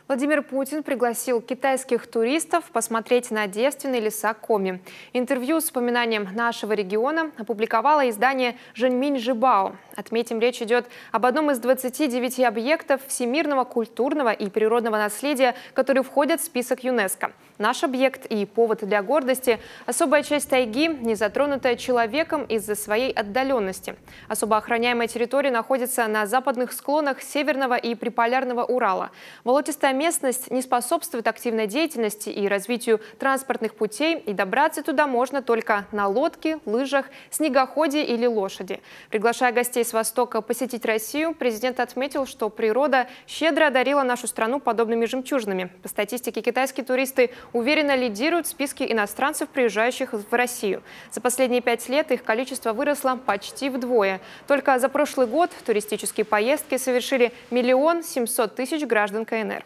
Владимир Путин пригласил китайских туристов посмотреть на девственные леса Коми. Интервью с упоминанием нашего региона опубликовало издание «Жэньминь Жибао». Отметим, речь идет об одном из 29 объектов всемирного культурного и природного наследия, которые входят в список ЮНЕСКО. Наш объект и повод для гордости – особая часть тайги, не затронутая человеком из-за своей отдаленности. Особо охраняемая территория находится на западных склонах Северного и Приполярного Урала. Болотистая местность не способствует активной деятельности и развитию транспортных путей, и добраться туда можно только на лодке, лыжах, снегоходе или лошади. Приглашая гостей с Востока посетить Россию, президент отметил, что природа щедро одарила нашу страну подобными жемчужинами. По статистике, китайские туристы уверенно лидируют в списке иностранцев, приезжающих в Россию. За последние 5 лет их количество выросло почти вдвое. Только за прошлый год туристические поездки совершили 1 700 000 граждан КНР.